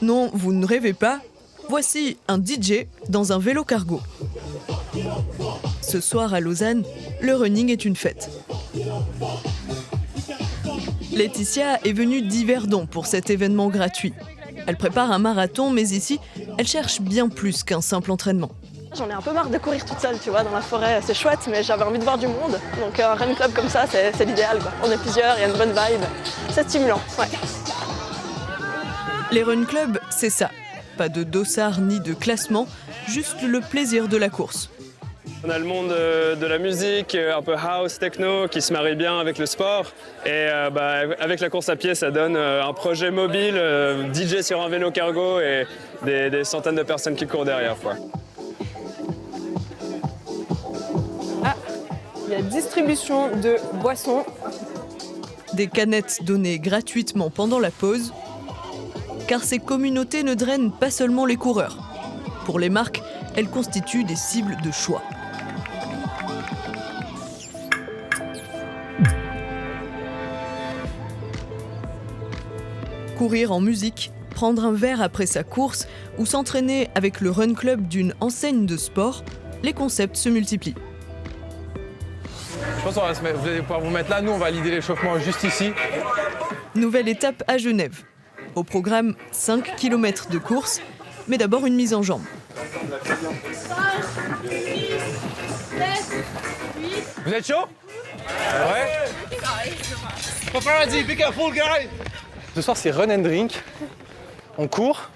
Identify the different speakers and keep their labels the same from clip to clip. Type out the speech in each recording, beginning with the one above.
Speaker 1: Non, vous ne rêvez pas. Voici un DJ dans un vélo cargo. Ce soir à Lausanne, le running est une fête. Laetitia est venue d'Yverdon pour cet événement gratuit. Elle prépare un marathon, mais ici, elle cherche bien plus qu'un simple entraînement.
Speaker 2: J'en ai un peu marre de courir toute seule, tu vois, dans la forêt, c'est chouette, mais j'avais envie de voir du monde. Donc un run club comme ça, c'est l'idéal, quoi. On est plusieurs, il y a une bonne vibe, c'est stimulant, ouais.
Speaker 1: Les run clubs, c'est ça. Pas de dossard ni de classement, juste le plaisir de la course.
Speaker 3: On a le monde de la musique, un peu house, techno, qui se marie bien avec le sport. Et avec la course à pied, ça donne un projet mobile, DJ sur un vélo cargo et des centaines de personnes qui courent derrière, quoi.
Speaker 2: Il y a distribution de boissons.
Speaker 1: Des canettes données gratuitement pendant la pause, car ces communautés ne drainent pas seulement les coureurs. Pour les marques, elles constituent des cibles de choix. Courir en musique, prendre un verre après sa course ou s'entraîner avec le run club d'une enseigne de sport, les concepts se multiplient.
Speaker 4: Je pense que vous allez pouvoir vous mettre là, nous on va lider l'échauffement juste ici.
Speaker 1: Nouvelle étape à Genève. Au programme, 5 km de course, mais d'abord une mise en jambe.
Speaker 4: Vous êtes chaud? Ouais. Ce soir c'est run and drink. On court,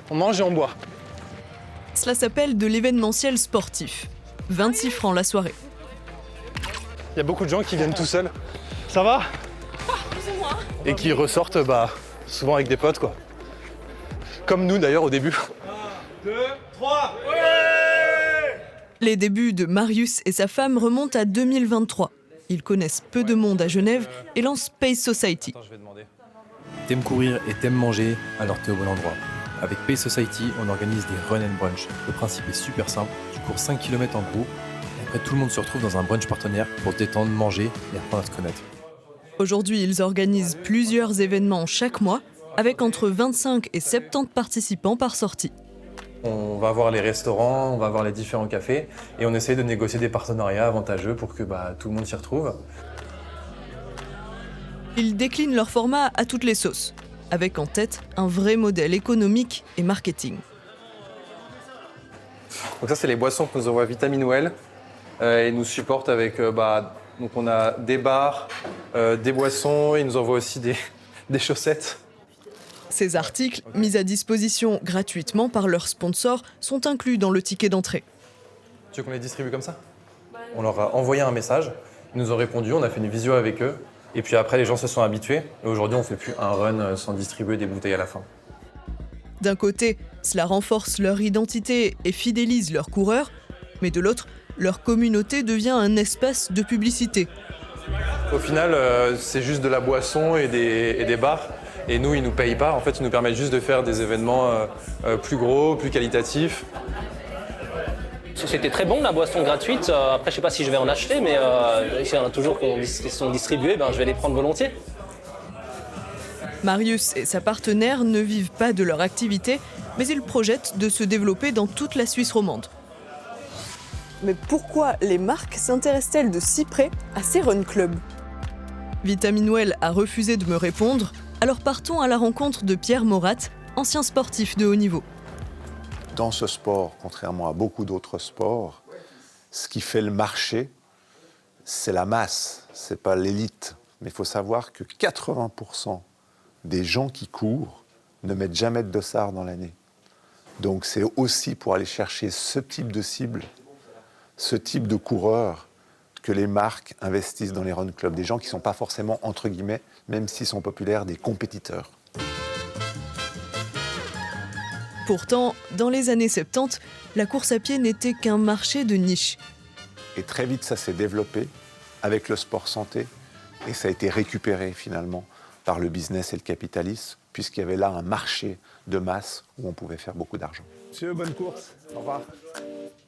Speaker 4: on mange et on boit.
Speaker 1: Cela s'appelle de l'événementiel sportif. 26 francs la soirée.
Speaker 4: Il y a beaucoup de gens qui viennent tout seuls. Ça va? Et qui ressortent souvent avec des potes, quoi. Comme nous d'ailleurs au début. 1, 2, 3, ouais!
Speaker 1: Les débuts de Marius et sa femme remontent à 2023. Ils connaissent peu de monde à Genève et lancent Pace Society.
Speaker 4: Attends, je vais demander.
Speaker 5: T'aimes courir et t'aimes manger, alors t'es au bon endroit. Avec Pace Society, on organise des run and brunch. Le principe est super simple, tu cours 5 km en groupe, et après tout le monde se retrouve dans un brunch partenaire pour se détendre, manger et apprendre à se connaître.
Speaker 1: Aujourd'hui, ils organisent plusieurs événements chaque mois, avec entre 25 et 70 participants par sortie.
Speaker 5: On va voir les restaurants, on va voir les différents cafés, et on essaye de négocier des partenariats avantageux pour que tout le monde s'y retrouve.
Speaker 1: Ils déclinent leur format à toutes les sauces, avec en tête un vrai modèle économique et marketing.
Speaker 5: Donc ça, c'est les boissons que nous envoie Vitaminwell, et nous supportent avec... donc on a des bars, des boissons, et ils nous envoient aussi des chaussettes.
Speaker 1: Ces articles, mis à disposition gratuitement par leurs sponsors, sont inclus dans le ticket d'entrée.
Speaker 5: Tu veux qu'on les distribue comme ça? On leur a envoyé un message, ils nous ont répondu, on a fait une visio avec eux, et puis après les gens se sont habitués, et aujourd'hui on ne fait plus un run sans distribuer des bouteilles à la fin.
Speaker 1: D'un côté, cela renforce leur identité et fidélise leurs coureurs, mais de l'autre, leur communauté devient un espace de publicité.
Speaker 5: Au final, c'est juste de la boisson et des bars. Et nous, ils ne nous payent pas. En fait, ils nous permettent juste de faire des événements plus gros, plus qualitatifs.
Speaker 6: C'était très bon, la boisson gratuite. Après, je ne sais pas si je vais en acheter, mais il y en a toujours qui sont distribués, je vais les prendre volontiers.
Speaker 1: Marius et sa partenaire ne vivent pas de leur activité, mais ils projettent de se développer dans toute la Suisse romande. Mais pourquoi les marques s'intéressent-elles de si près à ces run clubs? Vitaminwell a refusé de me répondre, alors partons à la rencontre de Pierre Morat, ancien sportif de haut niveau.
Speaker 7: Dans ce sport, contrairement à beaucoup d'autres sports, ce qui fait le marché, c'est la masse, c'est pas l'élite. Mais il faut savoir que 80% des gens qui courent ne mettent jamais de dossard dans l'année. Donc c'est aussi pour aller chercher ce type de cible, ce type de coureurs, que les marques investissent dans les run clubs. Des gens qui ne sont pas forcément, entre guillemets, même s'ils sont populaires, des compétiteurs.
Speaker 1: Pourtant, dans les années 70, la course à pied n'était qu'un marché de niche.
Speaker 7: Et très vite, ça s'est développé avec le sport santé. Et ça a été récupéré, finalement, par le business et le capitalisme, puisqu'il y avait là un marché de masse où on pouvait faire beaucoup d'argent.
Speaker 4: Monsieur, bonne course. Au revoir.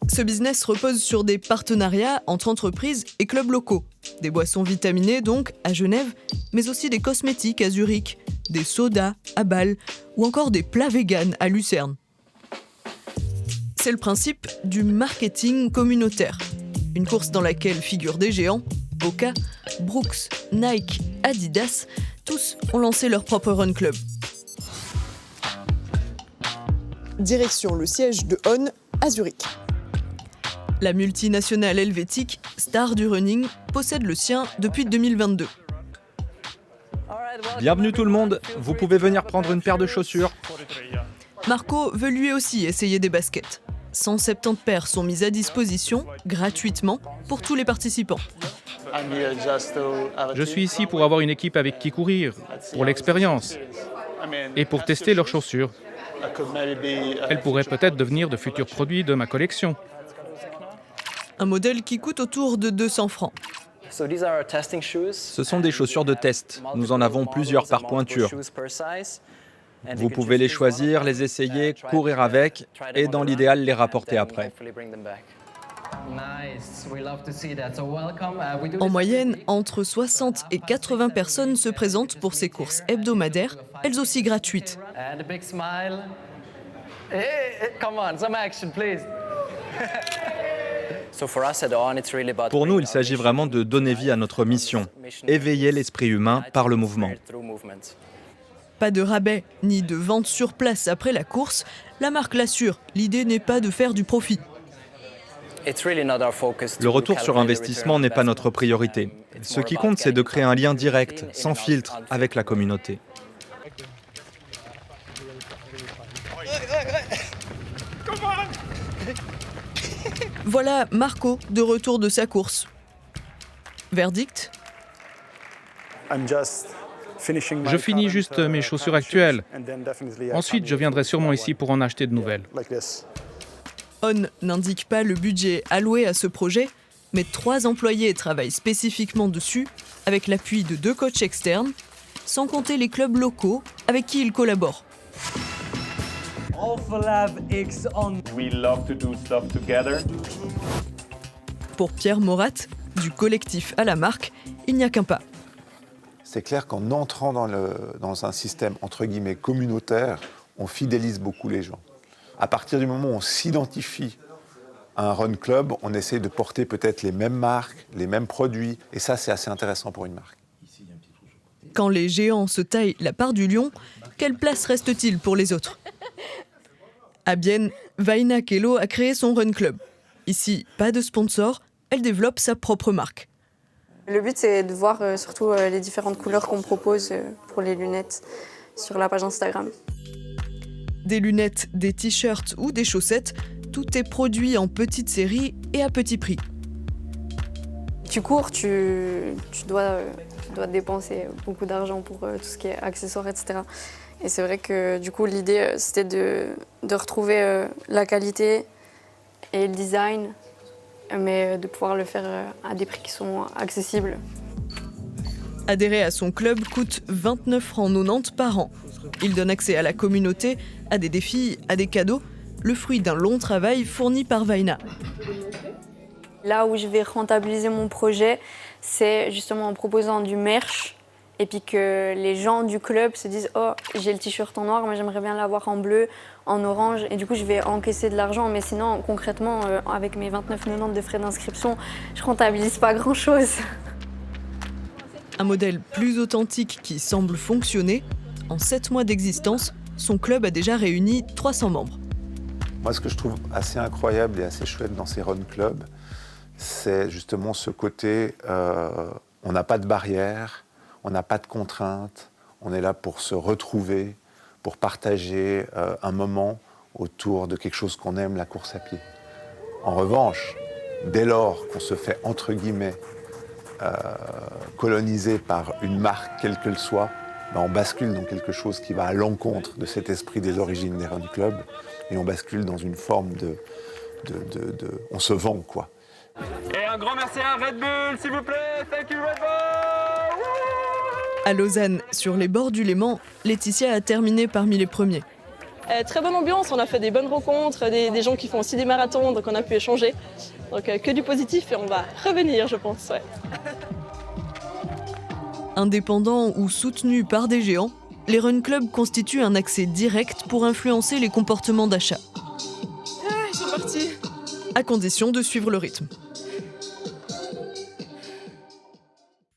Speaker 1: Ce business repose sur des partenariats entre entreprises et clubs locaux. Des boissons vitaminées, donc, à Genève, mais aussi des cosmétiques à Zurich, des sodas à Bâle ou encore des plats véganes à Lucerne. C'est le principe du marketing communautaire. Une course dans laquelle figurent des géants, Hoka, Brooks, Nike, Adidas, tous ont lancé leur propre run club. Direction le siège de On à Zurich. La multinationale helvétique, star du running, possède le sien depuis 2022.
Speaker 8: Bienvenue tout le monde, vous pouvez venir prendre une paire de chaussures.
Speaker 1: Marco veut lui aussi essayer des baskets. 170 paires sont mises à disposition, gratuitement, pour tous les participants.
Speaker 8: Je suis ici pour avoir une équipe avec qui courir, pour l'expérience et pour tester leurs chaussures. Elles pourraient peut-être devenir de futurs produits de ma collection.
Speaker 1: Un modèle qui coûte autour de 200 francs.
Speaker 8: Ce sont des chaussures de test. Nous en avons plusieurs par pointure. Vous pouvez les choisir, les essayer, courir avec et dans l'idéal les rapporter après.
Speaker 1: En moyenne, entre 60 et 80 personnes se présentent pour ces courses hebdomadaires, elles aussi gratuites.
Speaker 8: Pour nous, il s'agit vraiment de donner vie à notre mission, éveiller l'esprit humain par le mouvement.
Speaker 1: Pas de rabais, ni de vente sur place après la course. La marque l'assure, l'idée n'est pas de faire du profit.
Speaker 8: Le retour sur investissement n'est pas notre priorité. Ce qui compte, c'est de créer un lien direct, sans filtre, avec la communauté.
Speaker 1: Voilà Marco de retour de sa course. Verdict ?
Speaker 9: Je finis juste mes chaussures actuelles. Ensuite, je viendrai sûrement ici pour en acheter de nouvelles.
Speaker 1: On n'indique pas le budget alloué à ce projet, mais 3 employés travaillent spécifiquement dessus, avec l'appui de 2 coachs externes, sans compter les clubs locaux avec qui ils collaborent. Pour Pierre Morat, du collectif à la marque, il n'y a qu'un pas.
Speaker 7: C'est clair qu'en entrant dans un système entre guillemets communautaire, on fidélise beaucoup les gens. À partir du moment où on s'identifie à un run club, on essaie de porter peut-être les mêmes marques, les mêmes produits, et ça c'est assez intéressant pour une marque.
Speaker 1: Quand les géants se taillent la part du lion, quelle place reste-t-il pour les autres ? À Bienne, Vaina Kelo a créé son run club. Ici, pas de sponsor, elle développe sa propre marque.
Speaker 10: Le but, c'est de voir surtout les différentes couleurs qu'on propose pour les lunettes sur la page Instagram.
Speaker 1: Des lunettes, des t-shirts ou des chaussettes, tout est produit en petite série et à petit prix.
Speaker 10: Tu cours, tu dois dépenser beaucoup d'argent pour tout ce qui est accessoires, etc. Et c'est vrai que du coup, l'idée, c'était de retrouver la qualité et le design, mais de pouvoir le faire à des prix qui sont accessibles.
Speaker 1: Adhérer à son club coûte 29 francs 90 par an. Il donne accès à la communauté, à des défis, à des cadeaux, le fruit d'un long travail fourni par Vaina.
Speaker 10: Là où je vais rentabiliser mon projet, c'est justement en proposant du merch et puis que les gens du club se disent « Oh, j'ai le t-shirt en noir, mais j'aimerais bien l'avoir en bleu, en orange. » Et du coup, je vais encaisser de l'argent. Mais sinon, concrètement, avec mes 29,90 de frais d'inscription, je rentabilise pas grand-chose.
Speaker 1: Un modèle plus authentique qui semble fonctionner. En 7 mois d'existence, son club a déjà réuni 300 membres.
Speaker 7: Moi, ce que je trouve assez incroyable et assez chouette dans ces run clubs, c'est justement ce côté, on n'a pas de barrières, on n'a pas de contraintes, on est là pour se retrouver, pour partager un moment autour de quelque chose qu'on aime, la course à pied. En revanche, dès lors qu'on se fait, entre guillemets, coloniser par une marque, quelle qu'elle soit, ben on bascule dans quelque chose qui va à l'encontre de cet esprit des origines des run clubs et on bascule dans une forme on se vend, quoi.
Speaker 3: Et un grand merci à Red Bull, s'il vous plaît. Thank you, Red Bull.
Speaker 1: À Lausanne, sur les bords du Léman, Laetitia a terminé parmi les premiers.
Speaker 2: Très bonne ambiance, on a fait des bonnes rencontres, des gens qui font aussi des marathons, donc on a pu échanger. Donc que du positif et on va revenir, je pense. Ouais.
Speaker 1: Indépendant ou soutenu par des géants, les run clubs constituent un accès direct pour influencer les comportements d'achat.
Speaker 2: Ils sont partis.
Speaker 1: À condition de suivre le rythme.